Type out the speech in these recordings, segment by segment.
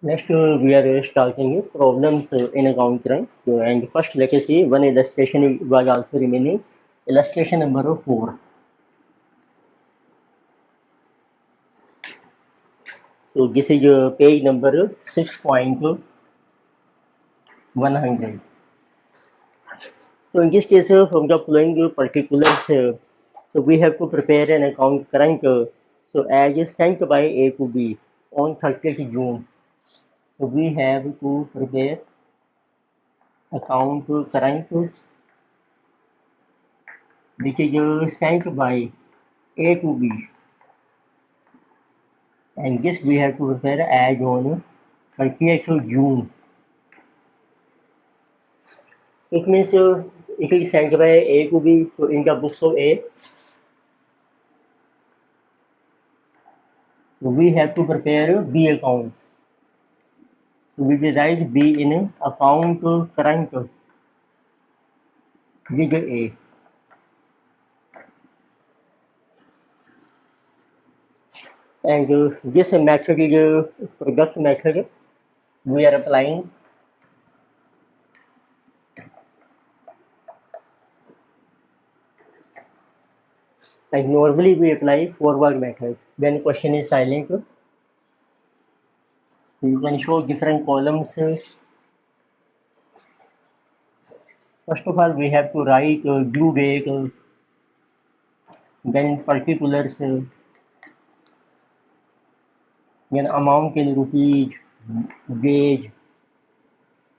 Next, we are starting problems in account crunch. And first, let us see one illustration was also remaining. Illustration number 4. So this is page number 6.100. So in this case, from the following particulars, so we have to prepare an account crunch. So as sent by A to B on 30th June. So we have to prepare account crunch which is sent by A to B, and this we have to prepare as on 30th June. It means it is sent by A to B, so in the books of A, we have to prepare B account. So we will write B in account current with A. And this method is product method we are applying. Like normally we apply forward method. When question is silent, you can show different columns. First of all, we have to write due date, then particulars, then amount in rupees, wage,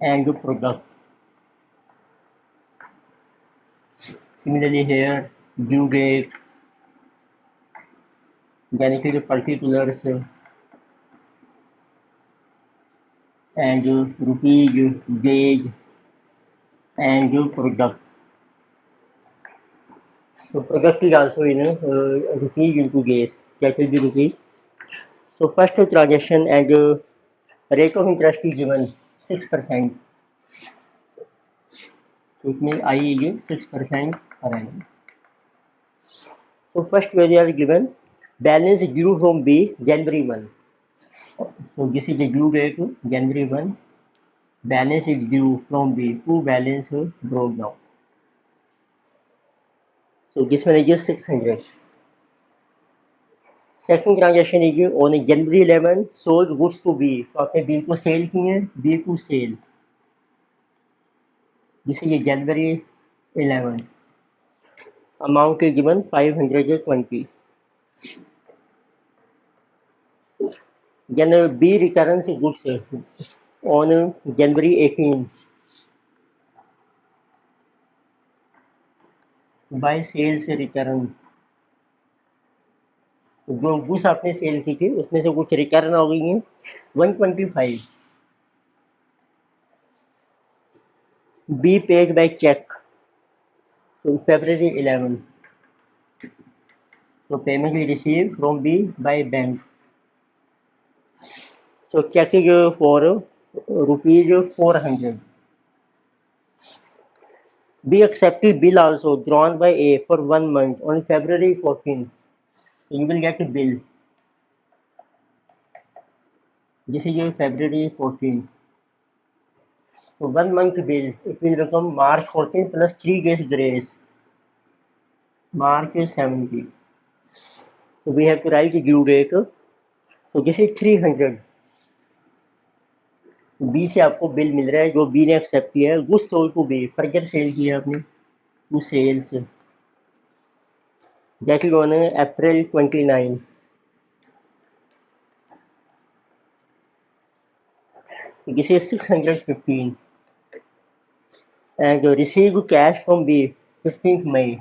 and product. Similarly here, due date, then it is particulars, and rupees, wage, and product. So product is also in rupees into days. That will be rupees. So first transaction and rate of interest is given 6%. So it means I is 6% per annum. So first value are given. Balance due from B January 1. So this is the due date January 1. Balance is due from B. Two balance broke down. So this one is just 600. Second transaction is on January 11 sold goods to B. तो आपने B को cell किए हैं, B to sale. This is January 11. Amount is given 520. Then B returns goods on January 18 by sales return. जो goods आपने cell की थी उसमें से कुछ रिटर्न हो गई हैं 125. Be paid by cheque February 11. So payment is received from B by bank. So check is for rupees 400. B accepted bill also drawn by A for 1 month on February 14. So you will get a bill. This is your February 14. So 1 month bill, it will become March 14 plus 3 days grace. March 17. So we have to write the due date. So this is 300. B से आपको bill मिल रहा है जो B ने accept किया है. Goods sold to B, further sale किया आपने to sales. That is on April 29. This is 615. And receive cash from B 15th मई.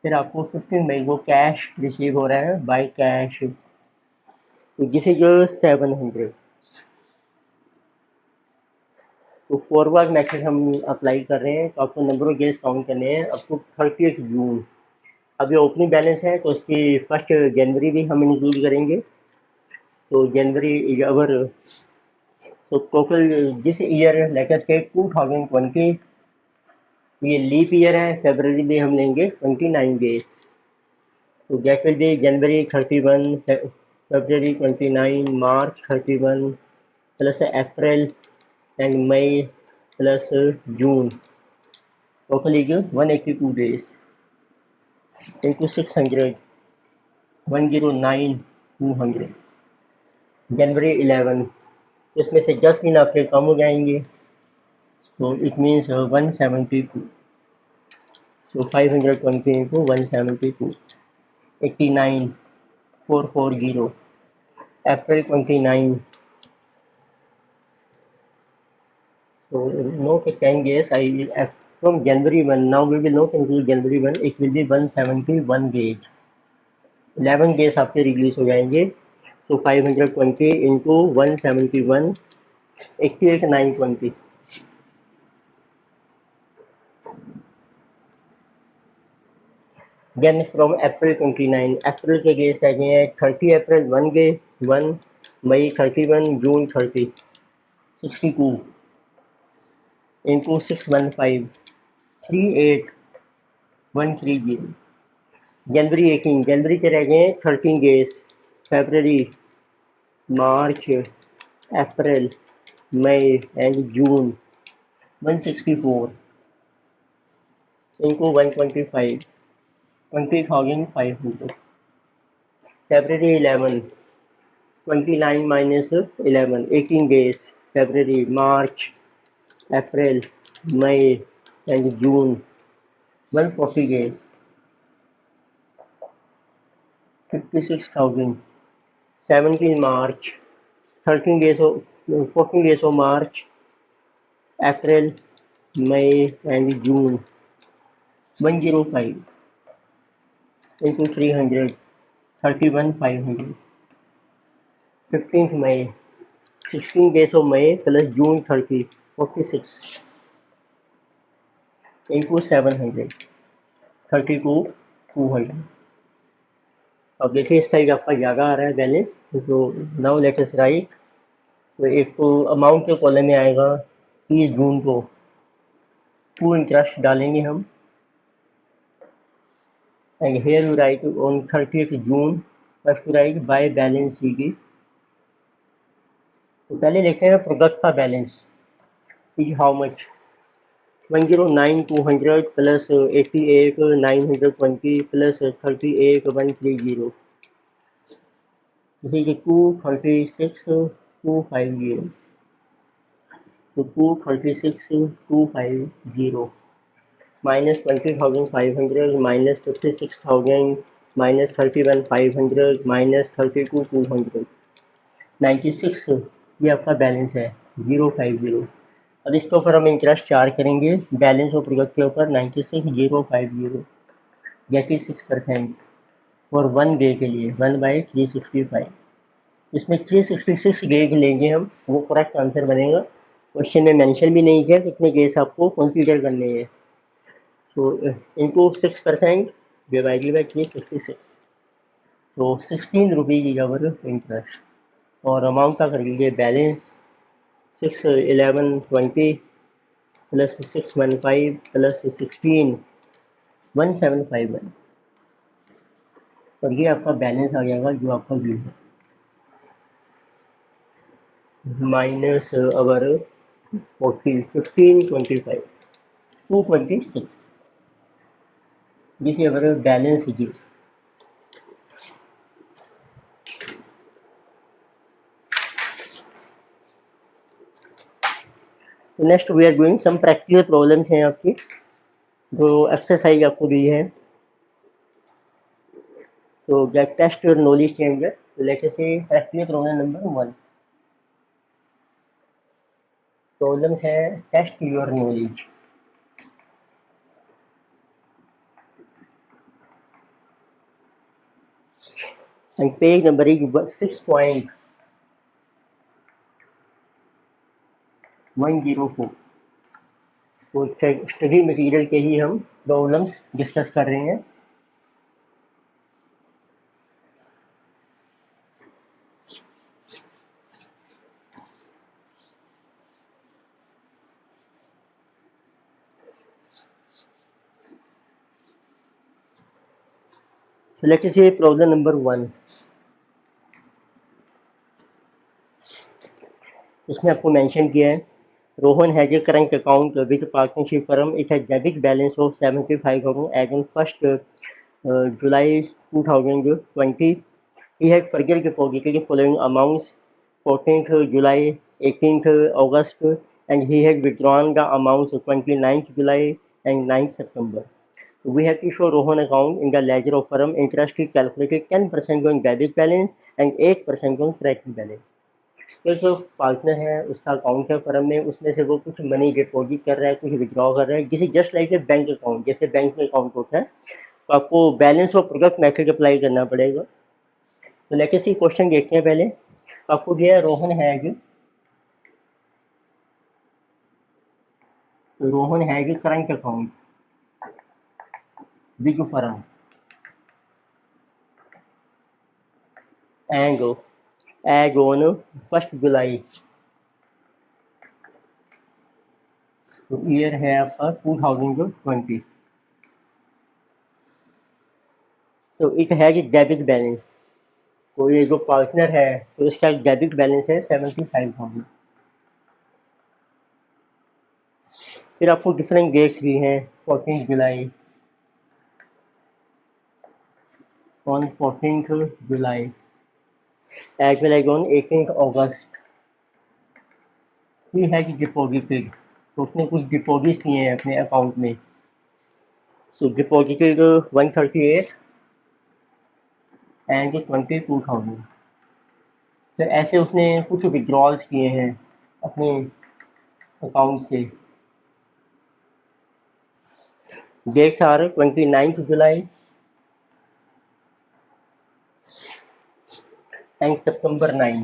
फिर आपको 15 मई को कैश रिसीव हो रहा है बाय कैश. तो दिस इज 700. तो फॉरवर्ड मेथड हम अप्लाई कर रहे हैं. तो आपको नंबर ऑफ डेज काउंट करने हैं अप टू 30th जून. अब ये ओपनिंग बैलेंस है तो इसकी फर्स्ट जनवरी भी हम इंक्लूड करेंगे. तो जनवरी इज अवर. तो total this year let us take 2020. ये लीप ईयर है. फरवरी में हम लेंगे 29 डेज. तो that will B January 31, February 29, March 31, plus April and May plus June. Total is 182 days into 600, 109, 200. January 11, इसमें से 10 दिन आपके कम हो जाएंगे, so it means 172. So 520 into 172, 89, 440. April 29. So note 10 days. From January 1. Now we will not include January 1. It will be 171 days. 11 days आपके reduce हो जाएंगे. So 520 into 171, 88,920. Then from April 29, April के डेज आ गए हैं 30 April 1 day 1, May 31, June 30, 62 into 615, 38,130. जनवरी 18, जनवरी के रह गए 13 days, February, March, April, May and June. 164 into 125, 20,500. February 11, 29 minus 11, 18 days, February, March, April, May and June. 140 days, 56,000. 17 March, 13 days of 14 days of March, April, May and June. 105 into 300, 31,500. 15th May, 16 days of May plus June 30, 46 into 700, 32,200. अब देखिए इस side आपका ज़्यादा आ रहा है balance, तो now let us right. तो एक तो अमाउंट के कॉलम में आएगा 30 जून को फुल इंटरेस्ट डालेंगे हम, and here you right on 30th June first right by balance sheet. तो पहले देखते हैं प्रोडक्ट का balance is how much. 109,200 plus 88,920 plus 38,130. This is 236,250. So 236,250 minus 20,500 minus 56,000 minus 31,500 minus 32,200. 96 ये आपका बैलेंस है 050. अब इसके ऊपर हम इंटरेस्ट चार्ज करेंगे बैलेंस ऑफ प्रोडक्ट के ऊपर 96,050, दैट इज 6% और 1 डे के लिए 1/365. इसमें 366 डेज लेंगे हम, वो करेक्ट आंसर बनेगा. क्वेश्चन में मेंशन भी नहीं किया कितने डेज आपको कंसीडर करने हैं. सो इनटू 6% डिवाइडेड बाई 366, तो 16 रुपये की कवर इंटरेस्ट. और अमाउंट का कर लीजिए बैलेंस 61120 प्लस 615 प्लस 16 1751. और ये आपका बैलेंस आ जाएगा जो आपका बिल है minus our 1525 226. This is our balance sheet. Next we are doing some practical problems हैं आपकी जो एक्सरसाइज आपको दी है. तो get test your knowledge change. Let us say practical problem number 1. Problems है test your knowledge. And page number is 6.104. तो study material के ही हम प्रॉब्लम्स डिस्कस कर रहे हैं. So let us say problem number 1. उसमें आपको मेंशन किया है Rohan has a current account with partnership firm, it has debit balance of 75,000 as on 1st July 2020. He had further deposited the following amounts: 14th July, 18th August, and he had withdrawn the amounts of 29th July and 9th September. We have to show Rohan account in the ledger of firm. Interest is calculated 10% on debit balance and 8% on credit balance. तो जो partner है उसका account है firm में, उसमें से वो कुछ मनी डिपॉजिट कर रहा है, कुछ विड्रॉ कर रहा है, किसी just like a bank account, जैसे बैंक में अकाउंट होता है, तो आपको बैलेंस और प्रोडक्ट मेथड अप्लाई करना पड़ेगा। तो लेके सी क्वेश्चन देखते हैं पहले। आपको दिया है रोहन हैज, तो Rohan has current account with firm and as on 1st July, तो ईयर है आपका 2020। तो इट हैज डेबिट बैलेंस, तो ये जो पार्टनर है तो इसका डेबिट बैलेंस है 75,000। फिर आपको डिफरेंट डेट्स भी हैं, 14 July, on 14th July as well as on 18th August. He has deposited, तो उसने कुछ डिपॉजिट किए हैं अपने अकाउंट में। So deposited 138 and 22,000। तो ऐसे उसने कुछ विड्रॉल्स किए हैं अपने अकाउंट से। Dates are 29th July and September 9।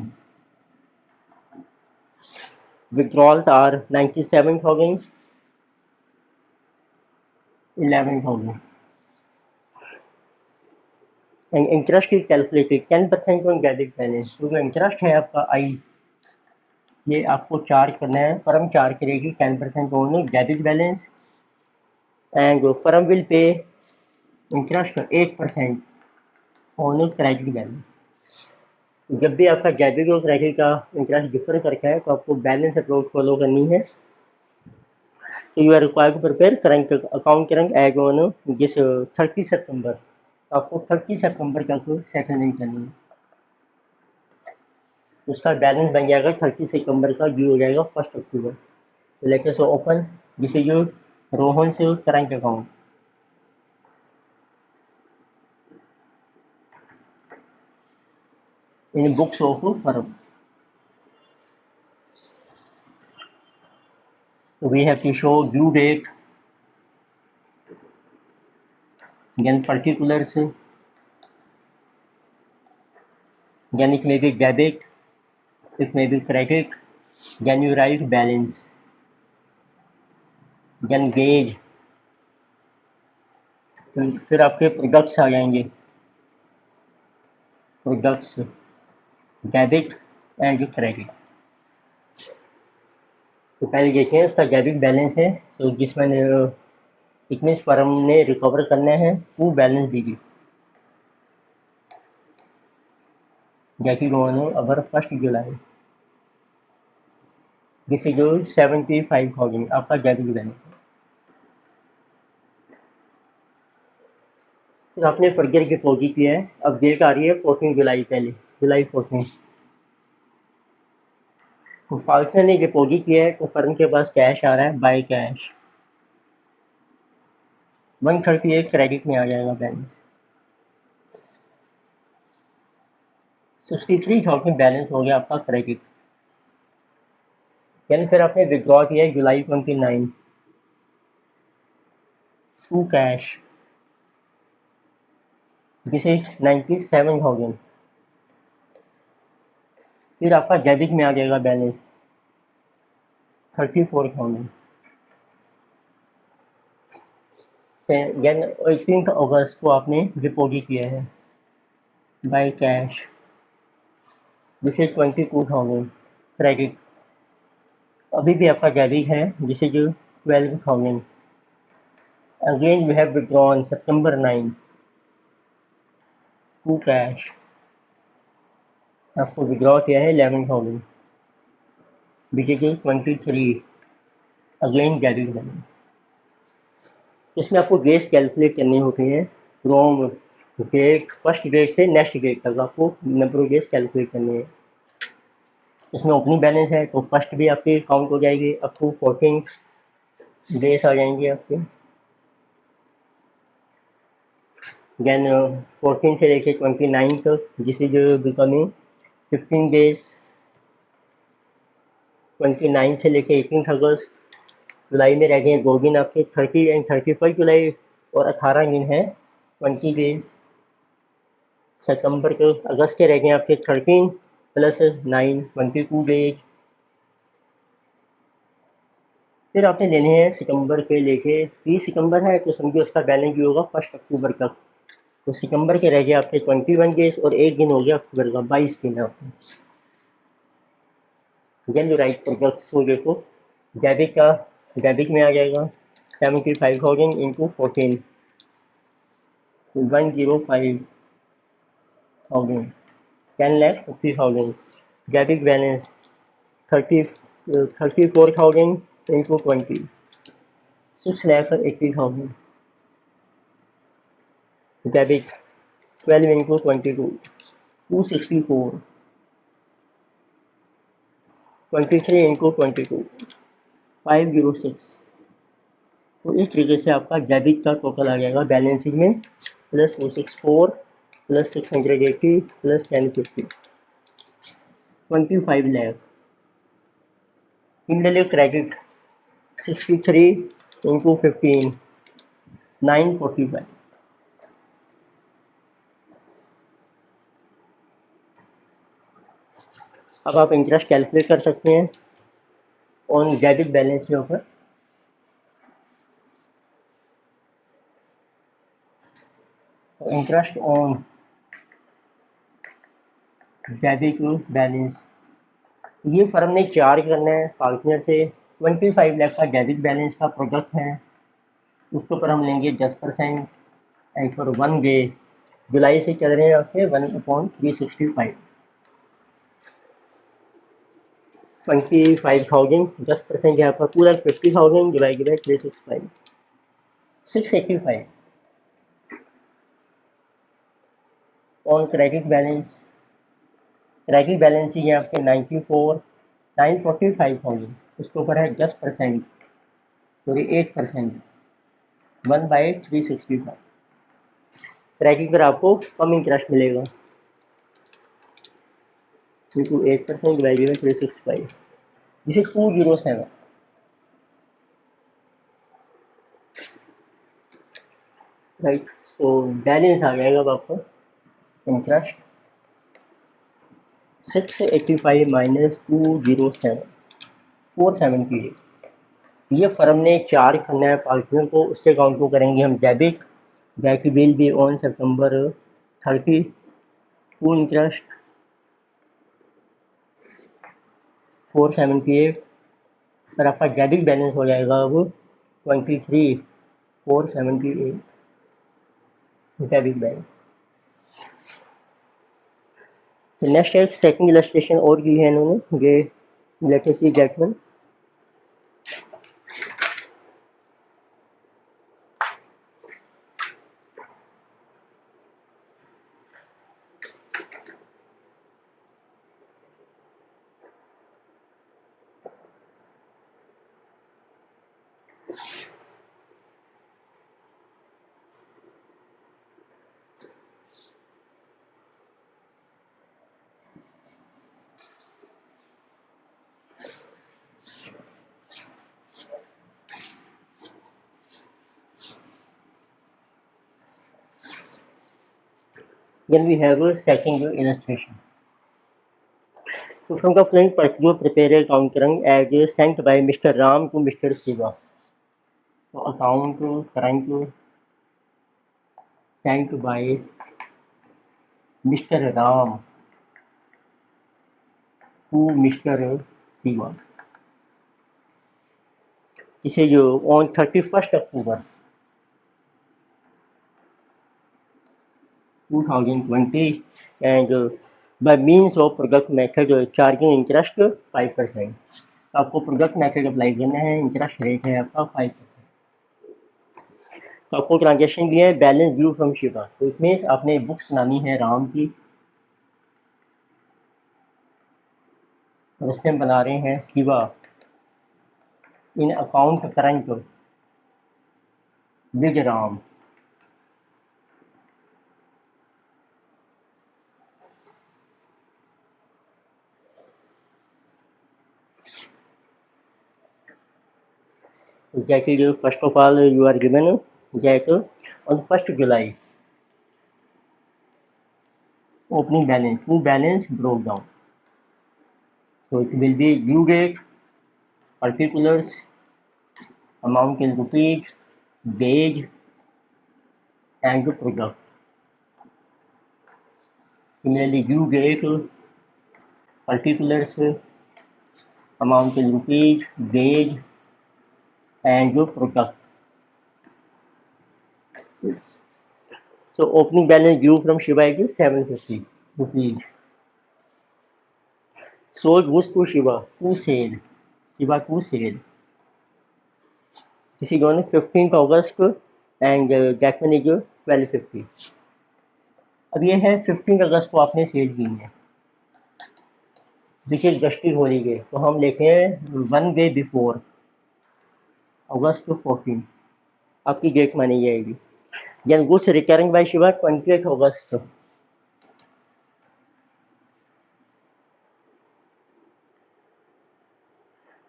Withdrawals are 97,000, 11,000, and interest is calculated 10% on debit balance। तो जो इंटरेस्ट है आपका आई, ये आपको चार्ज करना है, फर्म चार्ज करेगी 10% on debit balance, and firm will pay interest 8% on credit balance. जब भी आपका डेबिट और क्रेडिट का इंटरेस्ट डिफर करता है तो आपको बैलेंस अप्रोच फॉलो करनी है। तो you are required to prepare current account current as on जिस 30 सितंबर, आपको 30 सितंबर तक सेटलमेंट करनी है। उसका बैलेंस बन जाएगा 30 सितंबर का, ड्यू हो जाएगा 1st अक्टूबर। तो let us open this is Rohan से current account. In books of firm we have to show due date, then particulars, then it may be debit, it may be credit, then you write balance, then gauge, फिर आपके products आ जाएंगे, products debit and credit. तो पहले देखिए उसका debit balance है, तो जिसमें कितने फर्म ने रिकवर करना है वो बैलेंस दीजिए। जैसे उन्होंने अगर 1st जुलाई, दिस इज 75,000 आपका डेबिट बैलेंस। तो आपने फर्दर डिपॉजिट किया है, अब डेट आ रही है 14 जुलाई, पहले जुलाई 14। तो पार्टनर ने डिपॉजिट किया है तो फर्म के पास कैश आ रहा है बाय कैश, 138 क्रेडिट में आ जाएगा बैलेंस, 63,000 बैलेंस हो गया आपका क्रेडिट। यानी फिर आपने विड्रॉ किया है जुलाई 29 टू कैश, दिस इज 97,000। फिर आपका डेबिट में आ जाएगा बैलेंस 34,000। देन 18 अगस्त को आपने डिपॉजिट किया है by cash, this is 22,000 credit. अभी भी आपका डेबिट है, this is 12,000। Again you have withdrawn September 9 to cash, आपको विड्रॉ किया है 11,000। BJJ 23 again debit balance. इसमें आपको गेज कैलकुलेट करनी होती है फ्रॉम डेट फर्स्ट डेट से नेक्स्ट डेट तक आपको नंबर ऑफ गेज कैलकुलेट करनी है। इसमें ओपनिंग बैलेंस है तो फर्स्ट भी आपकी काउंट हो जाएगी, अप टू 14 डेज आ जाएंगे आपके। देन 14 से लेके 29 तक दिस इज बिकमिंग 15 डेज। 29 से लेके 18 अगस्त। जुलाई में रह गए 2 दिन आपके 30 एंड 31 जुलाई, और 18 दिन है 20 डेज। सितंबर के अगस्त के रह गए आपके 13 प्लस 9 22 डेज। फिर आपने लेने हैं सितंबर के लेके 30 सितंबर है तो समझिए उसका बैलेंस भी होगा 1 अक्टूबर तक। तो सितंबर के रह गए आपके 21 डेज और एक दिन हो गया अक्टूबर का 22 दिन आपके। देन यू राइट प्रोडक्ट्स को देखो, डेबिट का डेबिट में आ जाएगा 75,000 into 14 105,000 10,50,000। Debit balance 34,000 into 20 6,80,000। Debit 12 into 22 264। 23 into 22 506। तो इस तरीके से आपका डेबिट का टोटल आ जाएगा बैलेंस शीट में plus 464 plus 680 plus 1050 25 lakh. Similarly credit 63 into 15 945। अब आप इंटरेस्ट कैलकुलेट कर सकते हैं ऑन डेबिट बैलेंस के ऊपर। इंटरेस्ट ऑन डेबिट बैलेंस ये फर्म ने चार्ज करना है पार्टनर से 25 लाख का डेबिट बैलेंस का प्रोडक्ट है, उसके ऊपर हम लेंगे 10%। एंड फॉर 1 डे जुलाई से चल रहे हैं आपके 1/365 25,000 10% यहाँ पर पूरा 50,000 जुलाई के बाद 365 685 on credit balance. Credit balance ही है आपके 94 945,000, उसके ऊपर है 10% सॉरी 8% 1/365। क्रेडिट पर आपको कम इंटरेस्ट मिलेगा क्योंकि 8% डिवाइडेड बाई 365 जिसे 207। राइट, तो बैलेंस आ जाएगा अब आपका इंटरेस्ट 685 माइनस 207 478। ये फर्म ने चार्ज करना है पार्टनर को, उसके अकाउंट को करेंगे हम debit. That will be on सितंबर 30 टू इंटरेस्ट 478। पर आपका डेबिट बैलेंस हो जाएगा अब 23,478 डेबिट बैलेंस। नेक्स्ट एक सेकंड इलस्ट्रेशन और की है इन्होंने, ये latest see that one. Then we have a second illustration. So from the following particular prepare account as sent by Mr. Ram to Mr. Siva. So account current sent by Mr. Ram to Mr. Siva. This is on 31st October 2020 and by means of product method charging interest 5%. तो आपको product method apply करना है, interest rate है आपका 5%। तो आपको transaction दिया है बैलेंस ड्यू फ्रॉम शिवा, तो इसमें आपने बुक्स बनानी है राम की, और उसमें बना रहे हैं Shiva in account current with Ram. Exactly, first of all, you are given that on 1st July, opening balance, two balance broke down. So it will be due date, particulars, amount in rupees, wage, and the product. Similarly, due date, particulars, amount in rupees, wage, and the product. So opening balance due from Shiva is 750 rupees. Sold goods to Shiva, to sale. Shiva to sale. This is on 15th August and that one is 1250। अब ये है 15 अगस्त को आपने cell की है, which is gusting हो रही है, तो हम लेते हैं 1 डे बिफोर अगस्त 14 आपकी डेट मानी जाएगी। Then goods return by Shiva 28 अगस्त,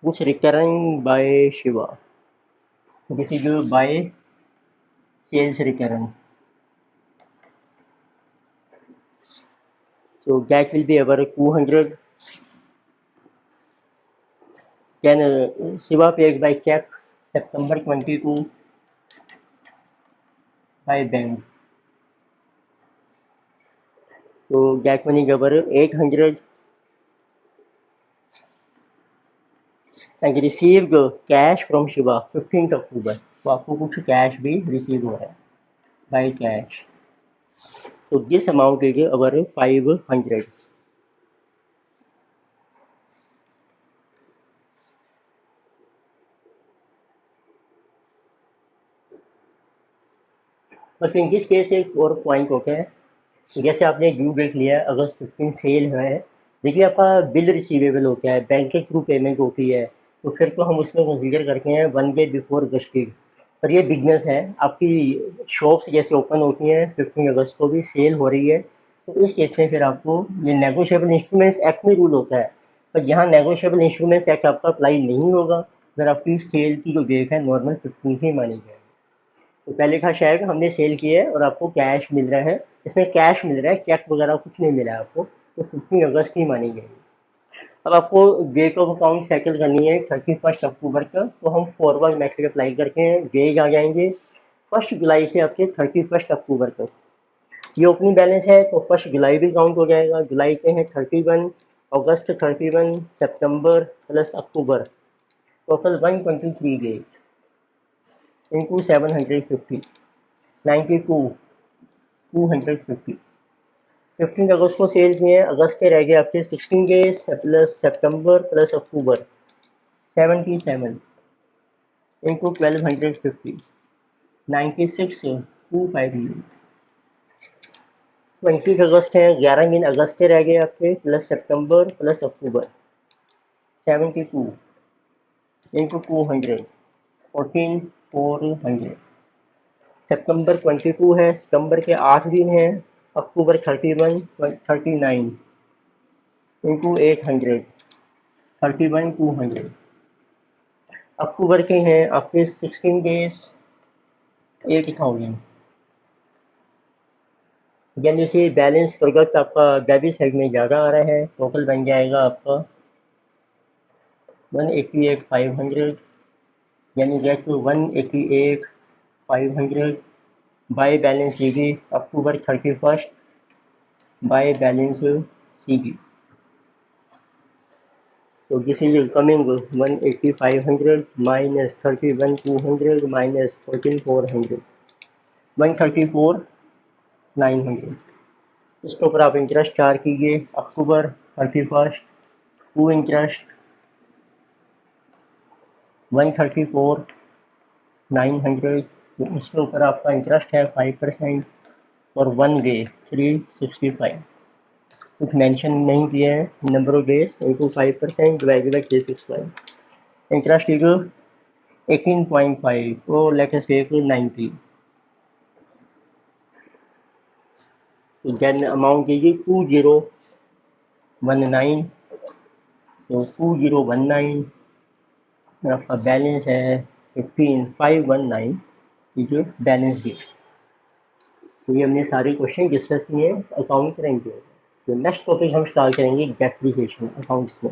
goods return by Shiva, this is by sales return, so that will be about 200। then Shiva paid by check September 22 by bank, so that money is about 800 and received cash from Shiva 15th October। तो आपको कुछ cash भी receive हो रहा है by cash, तो this amount is our 500। But in this case एक और पॉइंट होता है, जैसे आपने ड्यू डेट लिया है अगस्त 15 सेल है, देखिए आपका बिल रिसीवेबल होता है, बैंक के थ्रू पेमेंट होती है, तो फिर तो हम उसमें कंसीडर करते हैं 1 डे बिफोर गस्टिंग। पर ये बिजनेस है आपकी, शॉप्स जैसे ओपन होती हैं 15 अगस्त को भी सेल हो रही है, तो इस केस में फिर आपको ये नेगोशिएबल इंस्ट्रूमेंट्स एक्ट में रूल होता है, पर यहाँ नेगोशिएबल इंस्ट्रूमेंट्स एक्ट आपका अप्लाई नहीं होगा अगर आपकी सेल की जो डेट है नॉर्मल 15 ही मानी जाए। तो पहले का शेयर हमने सेल किया है और आपको कैश मिल रहा है, इसमें कैश मिल रहा है, चेक वगैरह कुछ नहीं मिला है आपको, तो 15 अगस्त ही मानी जाएगी। अब आपको डेट ऑफ अकाउंट सेटल करनी है 31 अक्टूबर का, तो हम फॉरवर्ड मेथड अप्लाई करके हैं, डेज आ जाएंगे 1 जुलाई से आपके 31 अक्टूबर तक। ये ओपनिंग बैलेंस है तो 1 जुलाई भी काउंट हो जाएगा, जुलाई के हैं 31, अगस्त 31, सितंबर प्लस अक्टूबर, टोटल 123 डेज इंटू 750, 92, 250। 15 अगस्त को सेल किए हैं, अगस्त के रह गए आपके 16 डेज प्लस सितंबर प्लस अक्टूबर 77 इंटू 1250, 96, 250। 20 अगस्त है, 11 दिन अगस्त के रह गए आपके, प्लस सितंबर प्लस अक्टूबर 72 इंटू 200, 14,400। सितंबर 22 है, सितंबर के 8 दिन है, अक्टूबर 31, 39 इंटू 800, 31,200। अक्टूबर के हैं आपके 16 डेज 8,000। यानी से बैलेंस प्रोडक्ट आपका डेबिट साइड में ज़्यादा आ रहा है, टोटल बन जाएगा आपका 188,500, यानी get to 188,500 by balance C B October 31 by balance C B. So this is coming 18500 minus 31200 minus 14400, 134,900। इसके ऊपर आप इंटरेस्ट चार्ज कीजिए अक्टूबर 31, टू इंटरेस्ट 134,900, तो इसके ऊपर आपका इंटरेस्ट है 5% और 1 डे 365, कुछ मेंशन नहीं किया है। Number of days into 5% divided by 365, interest equal 18.5 और लेट अस टेक 90, तो देन अमाउंट कीजिए 2019, तो 2019 और आपका बैलेंस है 15519, ये जो बैलेंस शीट। तो ये हमने सारे क्वेश्चन डिस्कस किए अकाउंट करेंगे। तो नेक्स्ट टॉपिक हम स्टार्ट करेंगे डेप्रिसिएशन अकाउंट्स में।